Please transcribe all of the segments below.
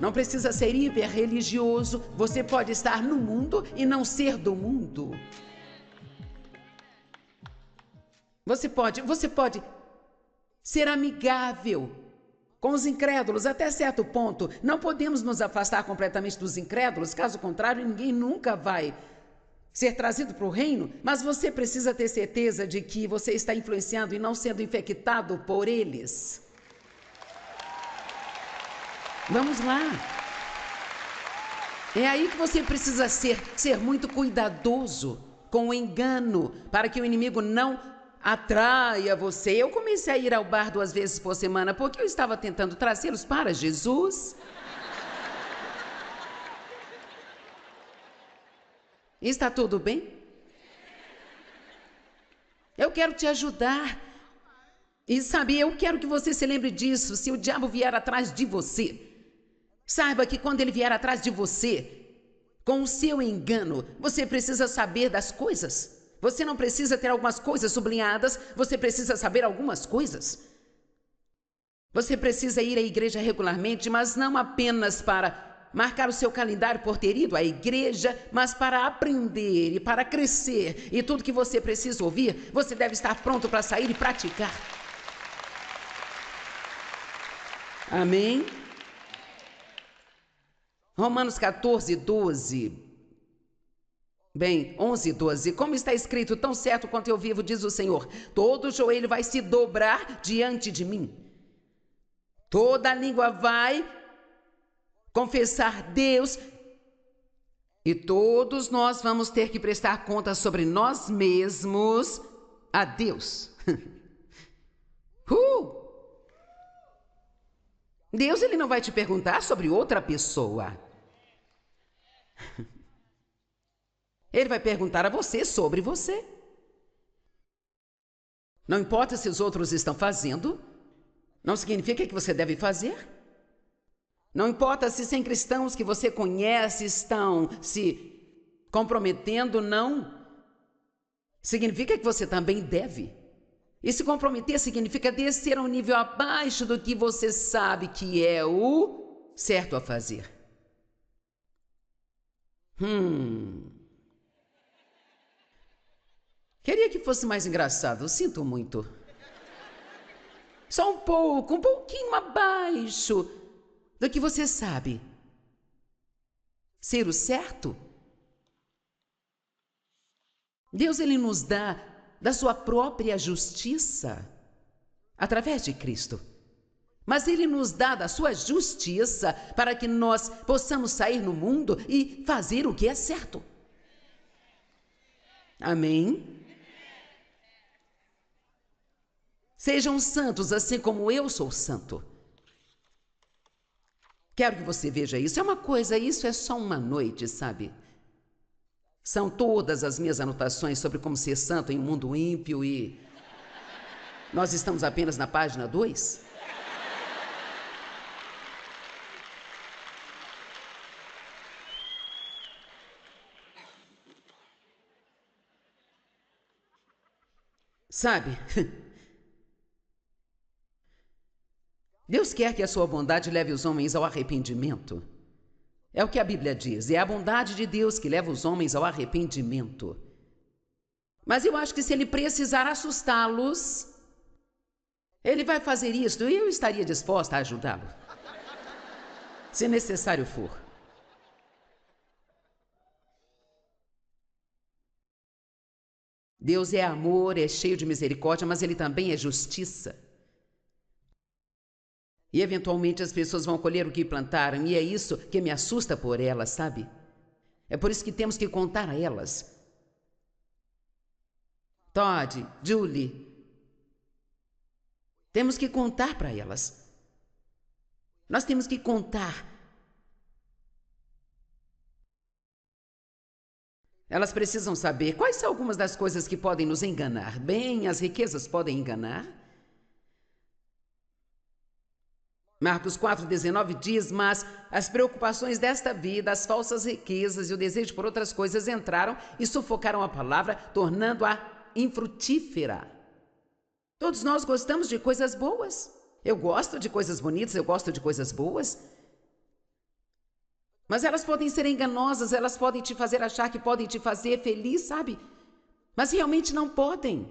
Não precisa ser hiper-religioso. Você pode estar no mundo e não ser do mundo. Você pode ser amigável com os incrédulos até certo ponto. Não podemos nos afastar completamente dos incrédulos, caso contrário, ninguém nunca vai ser trazido para o reino, mas você precisa ter certeza de que você está influenciando e não sendo infectado por eles. Vamos lá. É aí que você precisa ser muito cuidadoso com o engano, para que o inimigo não atraia você. Eu comecei a ir ao bar 2 vezes por semana, porque eu estava tentando trazê-los para Jesus. Está tudo bem? Eu quero te ajudar. E sabe, eu quero que você se lembre disso. Se o diabo vier atrás de você, saiba que quando ele vier atrás de você, com o seu engano, você precisa saber das coisas. Você não precisa ter algumas coisas sublinhadas, você precisa saber algumas coisas. Você precisa ir à igreja regularmente, mas não apenas para marcar o seu calendário por ter ido à igreja, mas para aprender e para crescer. E tudo que você precisa ouvir, você deve estar pronto para sair e praticar. Amém? Romanos 14, 12. Bem, 11, 12. Como está escrito, tão certo quanto eu vivo, diz o Senhor, todo joelho vai se dobrar diante de mim. Toda língua vai confessar Deus e todos nós vamos ter que prestar conta sobre nós mesmos a Deus. Deus, ele não vai te perguntar sobre outra pessoa. Ele vai perguntar a você sobre você. Não importa se os outros estão fazendo, não significa que você deve fazer. Não importa se 100 cristãos que você conhece estão se comprometendo, não. Significa que você também deve. E se comprometer significa descer a um nível abaixo do que você sabe que é o certo a fazer. Queria que fosse mais engraçado, sinto muito. Só um pouquinho abaixo do que você sabe ser o certo. Deus, ele nos dá da sua própria justiça através de Cristo. Mas ele nos dá da sua justiça para que nós possamos sair no mundo e fazer o que é certo. Amém? Sejam santos assim como eu sou santo. Quero que você veja isso. É uma coisa, isso é só uma noite, sabe? São todas as minhas anotações sobre como ser santo em um mundo ímpio e nós estamos apenas na página 2. Sabe? Deus quer que a sua bondade leve os homens ao arrependimento. É o que a Bíblia diz, é a bondade de Deus que leva os homens ao arrependimento. Mas eu acho que se ele precisar assustá-los, ele vai fazer isto e eu estaria disposta a ajudá-lo, se necessário for. Deus é amor, é cheio de misericórdia, mas ele também é justiça. E eventualmente as pessoas vão colher o que plantaram, e é isso que me assusta por elas, sabe? É por isso que temos que contar a elas. Todd, Julie, temos que contar para elas. Nós temos que contar. Elas precisam saber quais são algumas das coisas que podem nos enganar. Bem, as riquezas podem enganar. Marcos 4,19 diz, mas as preocupações desta vida, as falsas riquezas e o desejo por outras coisas entraram e sufocaram a palavra, tornando-a infrutífera. Todos nós gostamos de coisas boas. Eu gosto de coisas bonitas, eu gosto de coisas boas. Mas elas podem ser enganosas, elas podem te fazer achar que podem te fazer feliz, sabe? Mas realmente não podem.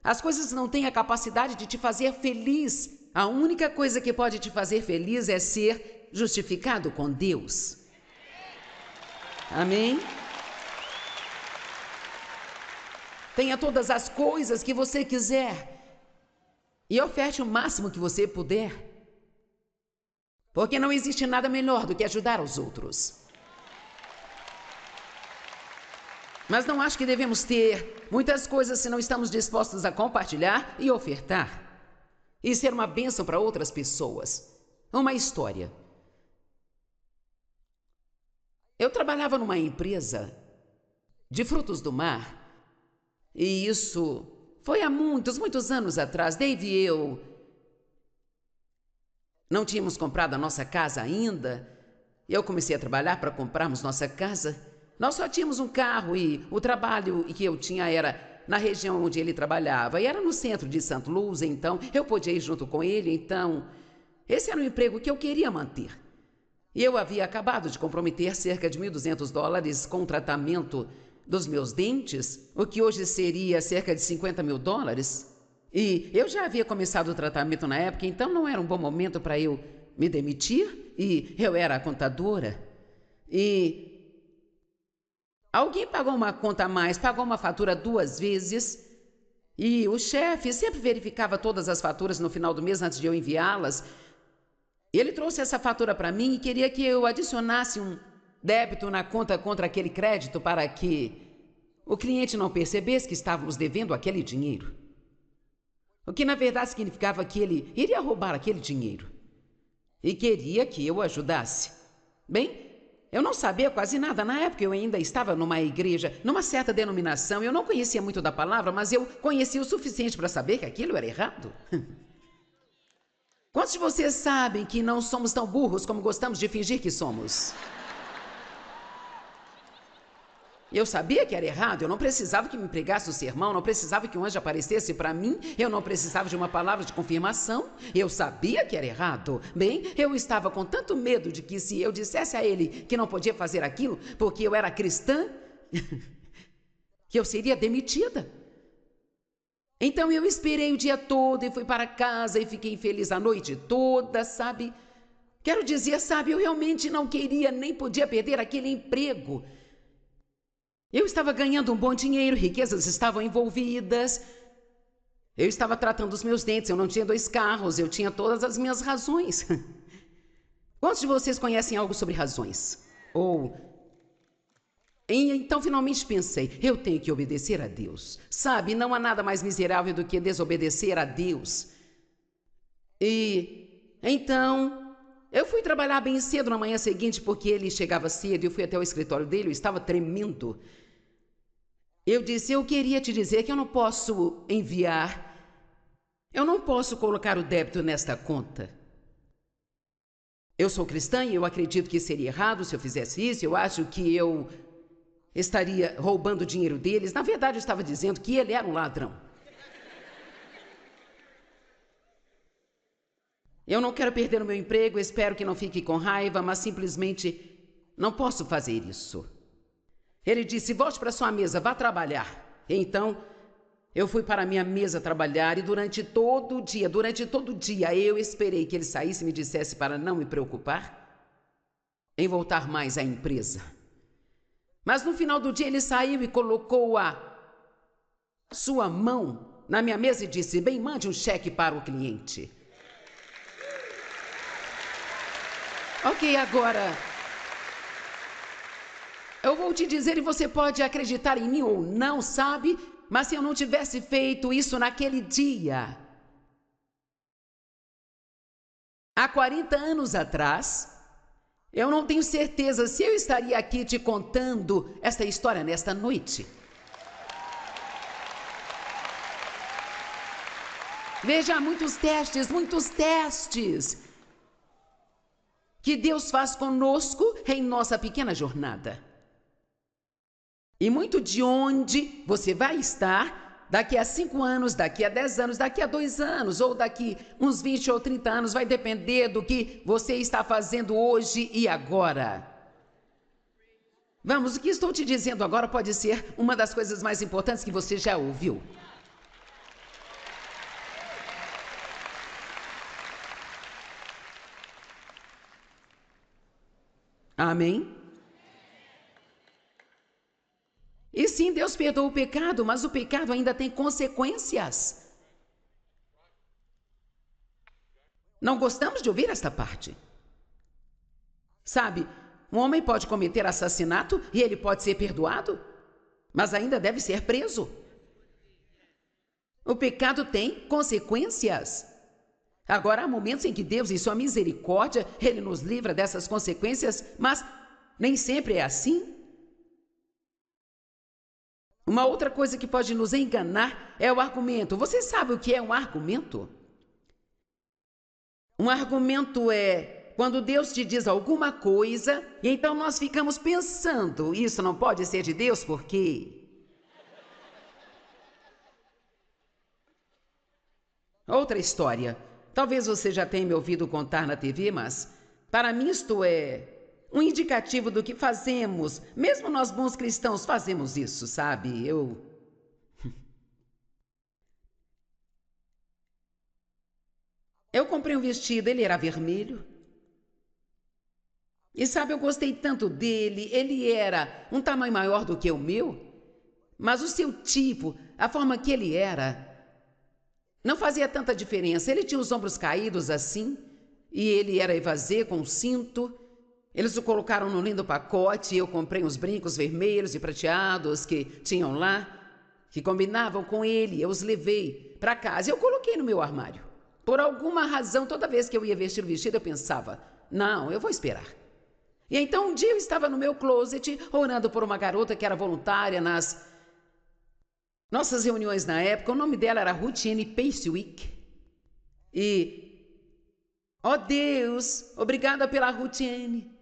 As coisas não têm a capacidade de te fazer feliz. A única coisa que pode te fazer feliz é ser justificado com Deus. Amém? Tenha todas as coisas que você quiser e oferte o máximo que você puder. Porque não existe nada melhor do que ajudar os outros. Mas não acho que devemos ter muitas coisas se não estamos dispostos a compartilhar e ofertar. E ser uma bênção para outras pessoas. Uma história. Eu trabalhava numa empresa de frutos do mar. E isso foi há muitos anos atrás. Dave e eu não tínhamos comprado a nossa casa ainda. Eu comecei a trabalhar para comprarmos nossa casa. Nós só tínhamos um carro e o trabalho que eu tinha era na região onde ele trabalhava. E era no centro de St. Louis, então eu podia ir junto com ele. Então, esse era um emprego que eu queria manter. E eu havia acabado de comprometer cerca de $1.200 com o tratamento dos meus dentes, o que hoje seria cerca de $50.000. E eu já havia começado o tratamento na época, então não era um bom momento para eu me demitir. E eu era a contadora. E alguém pagou uma conta a mais, pagou uma fatura 2 vezes. E o chefe sempre verificava todas as faturas no final do mês antes de eu enviá-las. Ele trouxe essa fatura para mim e queria que eu adicionasse um débito na conta contra aquele crédito para que o cliente não percebesse que estávamos devendo aquele dinheiro. O que na verdade significava que ele iria roubar aquele dinheiro. E queria que eu o ajudasse. Bem, eu não sabia quase nada. Na época eu ainda estava numa igreja, numa certa denominação. Eu não conhecia muito da palavra, mas eu conhecia o suficiente para saber que aquilo era errado. Quantos de vocês sabem que não somos tão burros como gostamos de fingir que somos? Eu sabia que era errado, eu não precisava que me pregasse o sermão, não precisava que um anjo aparecesse para mim, eu não precisava de uma palavra de confirmação, eu sabia que era errado. Bem, eu estava com tanto medo de que se eu dissesse a ele que não podia fazer aquilo porque eu era cristã, que eu seria demitida. Então eu esperei o dia todo e fui para casa e fiquei feliz a noite toda, sabe? Quero dizer, sabe, eu realmente não queria nem podia perder aquele emprego. Eu estava ganhando um bom dinheiro, riquezas estavam envolvidas. Eu estava tratando os meus dentes, eu não tinha 2 carros, eu tinha todas as minhas razões. Quantos de vocês conhecem algo sobre razões? Então finalmente pensei, eu tenho que obedecer a Deus. Sabe, não há nada mais miserável do que desobedecer a Deus. E então eu fui trabalhar bem cedo na manhã seguinte porque ele chegava cedo e eu fui até o escritório dele, eu estava tremendo. Eu disse, eu queria te dizer que eu não posso colocar o débito nesta conta. Eu sou cristã e eu acredito que seria errado se eu fizesse isso, eu acho que eu estaria roubando o dinheiro deles. Na verdade, eu estava dizendo que ele era um ladrão. Eu não quero perder o meu emprego, espero que não fique com raiva, mas simplesmente não posso fazer isso. Ele disse, volte para sua mesa, vá trabalhar. Então, eu fui para a minha mesa trabalhar e durante todo o dia, eu esperei que ele saísse e me dissesse para não me preocupar em voltar mais à empresa. Mas no final do dia ele saiu e colocou a sua mão na minha mesa e disse, bem, mande um cheque para o cliente. Ok, agora eu vou te dizer e você pode acreditar em mim ou não, sabe? Mas se eu não tivesse feito isso naquele dia, há 40 anos atrás, eu não tenho certeza se eu estaria aqui te contando esta história nesta noite. Veja, muitos testes que Deus faz conosco em nossa pequena jornada. E muito de onde você vai estar daqui a 5 anos, daqui a 10 anos, daqui a 2 anos, ou daqui uns 20 ou 30 anos, vai depender do que você está fazendo hoje e agora. Vamos, o que estou te dizendo agora pode ser uma das coisas mais importantes que você já ouviu. Amém? E sim, Deus perdoa o pecado, mas o pecado ainda tem consequências. Não gostamos de ouvir esta parte. Sabe, um homem pode cometer assassinato e ele pode ser perdoado, mas ainda deve ser preso. O pecado tem consequências. Agora, há momentos em que Deus, em sua misericórdia, Ele nos livra dessas consequências, mas nem sempre é assim. Uma outra coisa que pode nos enganar é o argumento. Você sabe o que é um argumento? Um argumento é quando Deus te diz alguma coisa, e então nós ficamos pensando, isso não pode ser de Deus, porque... Outra história. Talvez você já tenha me ouvido contar na TV, mas para mim isto é um indicativo do que fazemos. Mesmo nós bons cristãos fazemos isso, sabe? Eu comprei um vestido, ele era vermelho. E sabe, eu gostei tanto dele, ele era um tamanho maior do que o meu, mas o seu tipo, a forma que ele era, não fazia tanta diferença. Ele tinha os ombros caídos assim, e ele era evasê com um cinto. Eles o colocaram num lindo pacote e eu comprei uns brincos vermelhos e prateados que tinham lá, que combinavam com ele. Eu os levei para casa e eu coloquei no meu armário. Por alguma razão, toda vez que eu ia vestir o vestido, eu pensava, não, eu vou esperar. E então um dia eu estava no meu closet, orando por uma garota que era voluntária nas nossas reuniões na época. O nome dela era Ruth-Anne Pacewick. E, ó Deus, obrigada pela Ruth-Anne.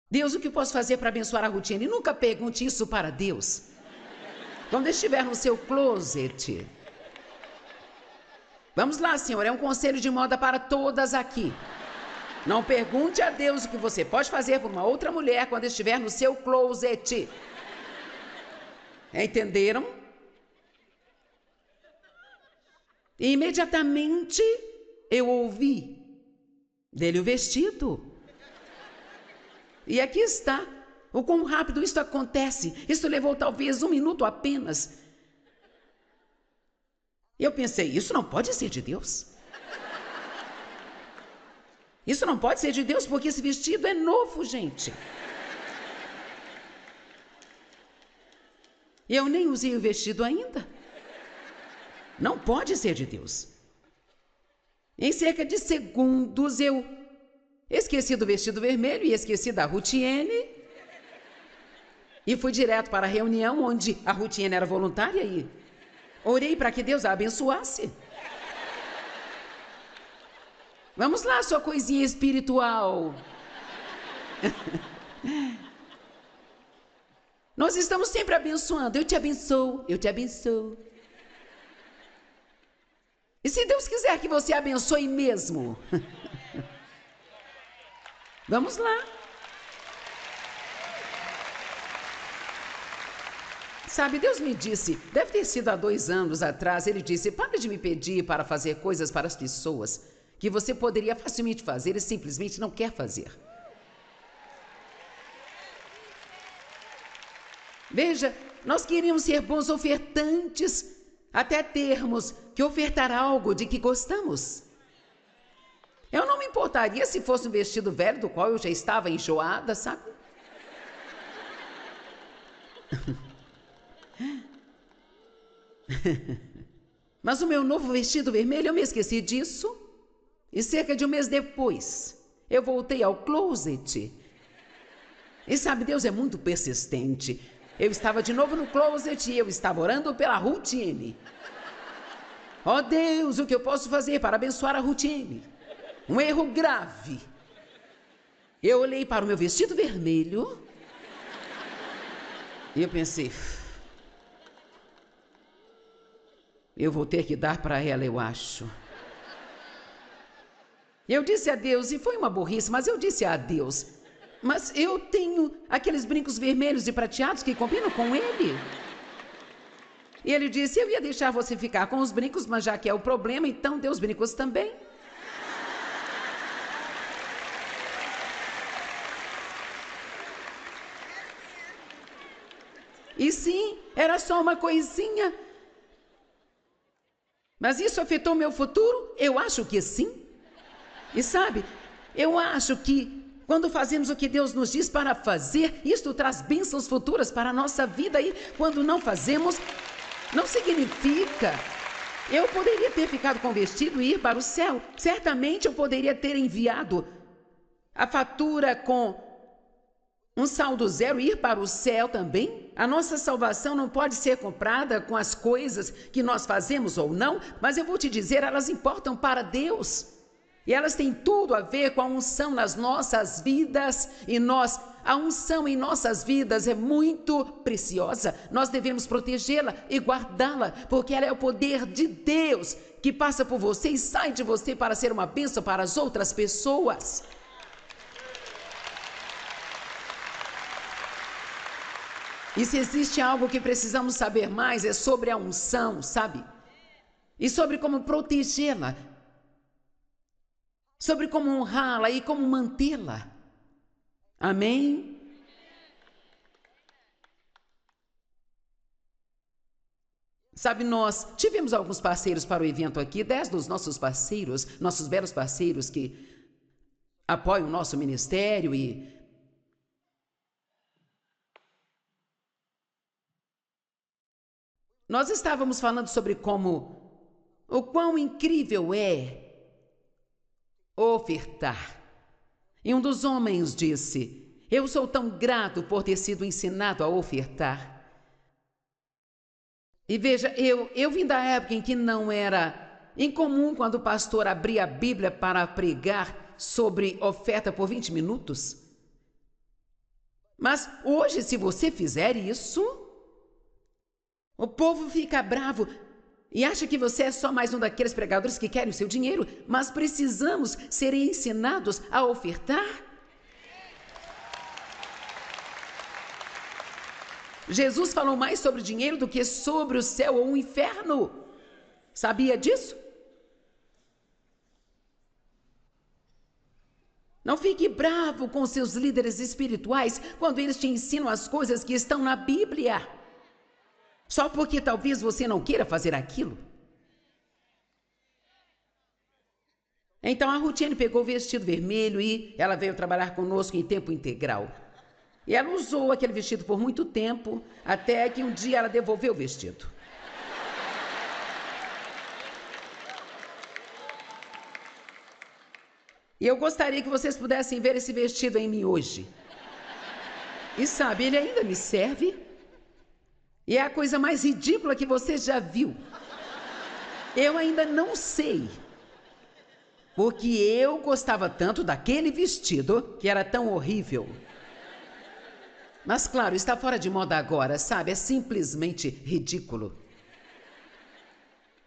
Deus, o que eu posso fazer para abençoar a Ruth-Anne? Nunca pergunte isso para Deus. Quando estiver no seu closet. Vamos lá, senhor, é um conselho de moda para todas aqui. Não pergunte a Deus o que você pode fazer por uma outra mulher quando estiver no seu closet. Entenderam? E imediatamente eu ouvi dele o vestido. E aqui está o quão rápido isso acontece. Isso levou talvez 1 minuto apenas. Eu pensei, isso não pode ser de Deus. Isso não pode ser de Deus, porque esse vestido é novo, gente. Eu nem usei o vestido ainda. Não pode ser de Deus. Em cerca de segundos eu esqueci do vestido vermelho e esqueci da Ruth-Anne. E fui direto para a reunião onde a Ruth-Anne era voluntária e orei para que Deus a abençoasse. Vamos lá, sua coisinha espiritual. Nós estamos sempre abençoando. Eu te abençoo, eu te abençoo. E se Deus quiser que você abençoe mesmo? Vamos lá. Sabe, Deus me disse, deve ter sido há 2 anos atrás, Ele disse, para de me pedir para fazer coisas para as pessoas que você poderia facilmente fazer e simplesmente não quer fazer. Veja, nós queríamos ser bons ofertantes até termos que ofertar algo de que gostamos. Eu não me importaria se fosse um vestido velho do qual eu já estava enjoada, sabe? Mas o meu novo vestido vermelho, eu me esqueci disso. E cerca de 1 mês depois, eu voltei ao closet. E sabe, Deus é muito persistente. Eu estava de novo no closet e eu estava orando pela Ruth-Anne. Ó Deus, o que eu posso fazer para abençoar a Ruth-Anne? Um erro grave. Eu olhei para o meu vestido vermelho e eu pensei, eu vou ter que dar para ela, eu acho. Eu disse a Deus, e foi uma burrice, mas eu disse a Deus, Mas eu tenho aqueles brincos vermelhos e prateados que combinam com ele. E ele disse: eu ia deixar você ficar com os brincos, mas já que é o problema, então dê os brincos também. E sim, era só uma coisinha. Mas isso afetou meu futuro? Eu acho que sim. E sabe, eu acho que quando fazemos o que Deus nos diz para fazer, isto traz bênçãos futuras para a nossa vida. E quando não fazemos, não significa. Eu poderia ter ficado com o vestido e ir para o céu. Certamente eu poderia ter enviado a fatura com um saldo zero e ir para o céu também. A nossa salvação não pode ser comprada com as coisas que nós fazemos ou não, mas eu vou te dizer, elas importam para Deus. E elas têm tudo a ver com a unção nas nossas vidas. E a unção em nossas vidas é muito preciosa. Nós devemos protegê-la e guardá-la, porque ela é o poder de Deus que passa por você e sai de você para ser uma bênção para as outras pessoas. E se existe algo que precisamos saber mais, é sobre a unção, sabe? E sobre como protegê-la. Sobre como honrá-la e como mantê-la. Amém? Sabe, nós tivemos alguns parceiros para o evento aqui, 10 dos nossos parceiros, nossos belos parceiros que apoiam o nosso ministério e nós estávamos falando sobre o quão incrível é ofertar. E um dos homens disse: eu sou tão grato por ter sido ensinado a ofertar. E veja, eu vim da época em que não era incomum quando o pastor abria a Bíblia para pregar sobre oferta por 20 minutos. Mas hoje, se você fizer isso, o povo fica bravo e acha que você é só mais um daqueles pregadores que querem o seu dinheiro, mas precisamos ser ensinados a ofertar. Jesus falou mais sobre dinheiro do que sobre o céu ou o inferno. Sabia disso? Não fique bravo com seus líderes espirituais quando eles te ensinam as coisas que estão na Bíblia. Só porque talvez você não queira fazer aquilo. Então a Rutiane pegou o vestido vermelho e ela veio trabalhar conosco em tempo integral. E ela usou aquele vestido por muito tempo, até que um dia ela devolveu o vestido. E eu gostaria que vocês pudessem ver esse vestido em mim hoje. E sabe, ele ainda me serve. E é a coisa mais ridícula que você já viu. Eu ainda não sei. Porque eu gostava tanto daquele vestido que era tão horrível. Mas claro, está fora de moda agora, sabe? É simplesmente ridículo.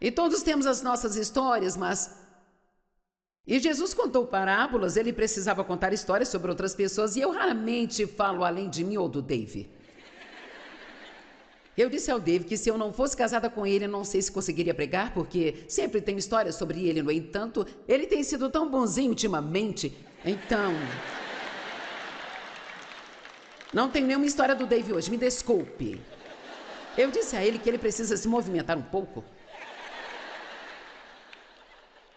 E todos temos as nossas histórias, mas... E Jesus contou parábolas, ele precisava contar histórias sobre outras pessoas, e eu raramente falo além de mim ou do Dave. Eu disse ao Dave que se eu não fosse casada com ele, não sei se conseguiria pregar, porque sempre tenho histórias sobre ele. No entanto, ele tem sido tão bonzinho ultimamente. Então, não tenho nenhuma história do Dave hoje, me desculpe. Eu disse a ele que ele precisa se movimentar um pouco.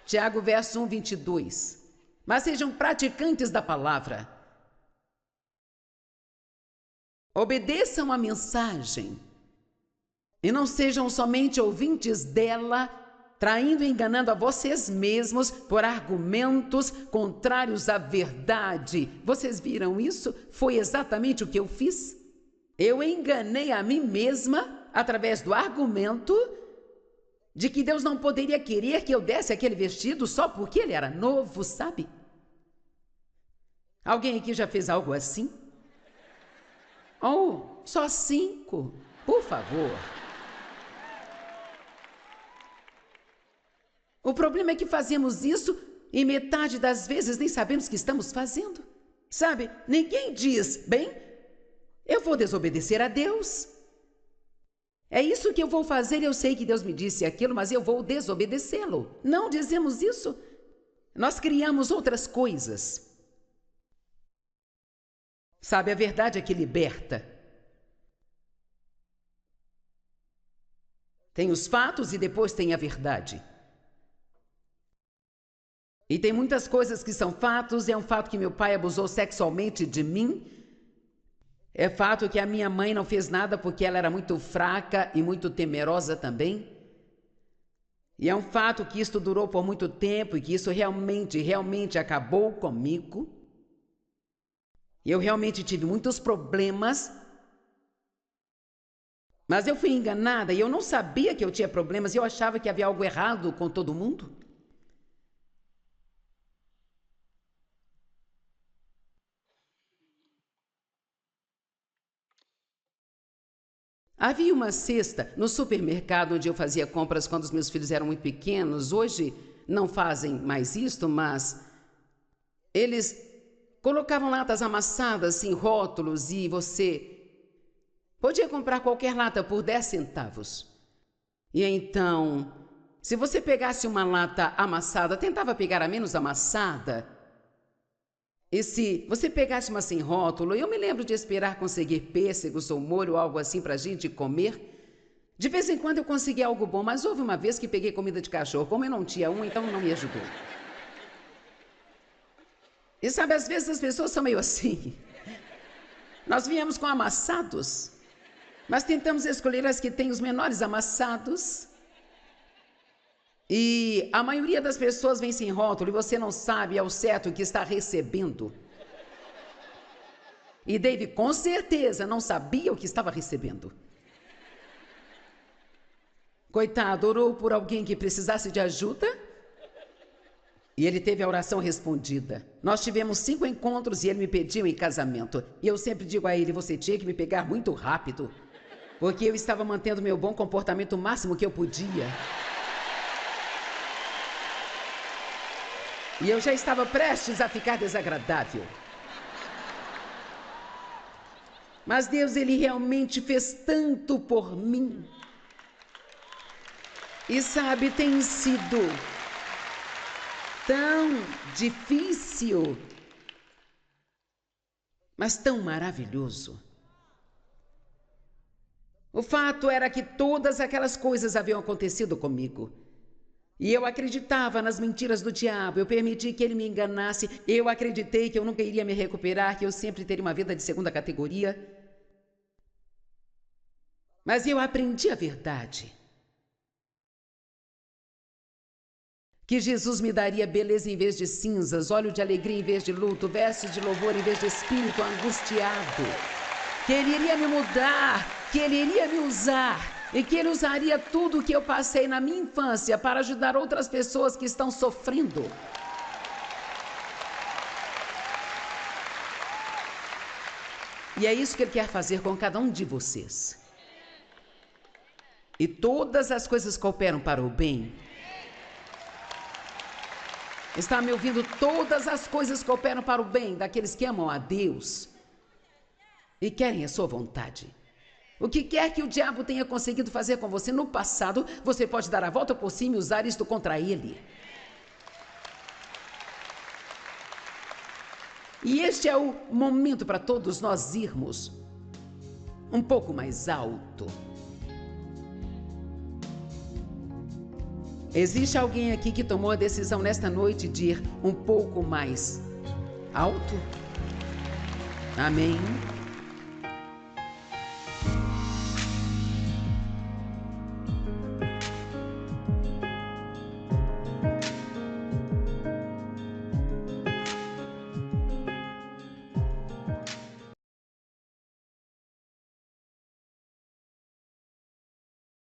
Tiago, verso 1, 22. Mas sejam praticantes da palavra. Obedeçam a mensagem. E não sejam somente ouvintes dela, traindo e enganando a vocês mesmos por argumentos contrários à verdade. Vocês viram isso? Foi exatamente o que eu fiz. Eu enganei a mim mesma através do argumento de que Deus não poderia querer que eu desse aquele vestido só porque ele era novo, sabe? Alguém aqui já fez algo assim? Oh, só 5, por favor. O problema é que fazemos isso e metade das vezes nem sabemos que estamos fazendo. Sabe, ninguém diz, bem, eu vou desobedecer a Deus. É isso que eu vou fazer, eu sei que Deus me disse aquilo, mas eu vou desobedecê-lo. Não dizemos isso. Nós criamos outras coisas. Sabe, a verdade é que liberta. Tem os fatos e depois tem a verdade. E tem muitas coisas que são fatos. É um fato que meu pai abusou sexualmente de mim. É fato que a minha mãe não fez nada porque ela era muito fraca e muito temerosa também. E é um fato que isto durou por muito tempo e que isso realmente acabou comigo. E eu realmente tive muitos problemas. Mas eu fui enganada e eu não sabia que eu tinha problemas e eu achava que havia algo errado com todo mundo. Havia uma cesta no supermercado onde eu fazia compras quando os meus filhos eram muito pequenos. Hoje não fazem mais isto, mas eles colocavam latas amassadas em rótulos e você podia comprar qualquer lata por 10 centavos. E então, se você pegasse uma lata amassada, tentava pegar a menos amassada. E se você pegasse uma sem rótulo, eu me lembro de esperar conseguir pêssegos ou molho ou algo assim para a gente comer. De vez em quando eu conseguia algo bom, mas houve uma vez que peguei comida de cachorro. Como eu não tinha um, então não me ajudou. E sabe, às vezes as pessoas são meio assim. Nós viemos com amassados, mas tentamos escolher as que têm os menores amassados. E a maioria das pessoas vem sem rótulo e você não sabe ao certo o que está recebendo. E Dave com certeza não sabia o que estava recebendo. Coitado, orou por alguém que precisasse de ajuda e ele teve a oração respondida. Nós tivemos 5 encontros e ele me pediu em casamento. E eu sempre digo a ele, você tinha que me pegar muito rápido, porque eu estava mantendo meu bom comportamento o máximo que eu podia. E eu já estava prestes a ficar desagradável. Mas Deus, Ele realmente fez tanto por mim. E sabe, tem sido tão difícil, mas tão maravilhoso. O fato era que todas aquelas coisas haviam acontecido comigo. E eu acreditava nas mentiras do diabo, eu permiti que ele me enganasse, eu acreditei que eu nunca iria me recuperar, que eu sempre teria uma vida de segunda categoria. Mas eu aprendi a verdade. Que Jesus me daria beleza em vez de cinzas, óleo de alegria em vez de luto, vestes de louvor em vez de espírito angustiado. Que Ele iria me mudar, que Ele iria me usar. E que Ele usaria tudo o que eu passei na minha infância para ajudar outras pessoas que estão sofrendo. E é isso que Ele quer fazer com cada um de vocês. E todas as coisas cooperam para o bem. Está me ouvindo? Todas as coisas cooperam para o bem daqueles que amam a Deus e querem a sua vontade. O que quer que o diabo tenha conseguido fazer com você no passado, você pode dar a volta por cima e usar isto contra ele. E este é o momento para todos nós irmos um pouco mais alto. Existe alguém aqui que tomou a decisão nesta noite de ir um pouco mais alto? Amém.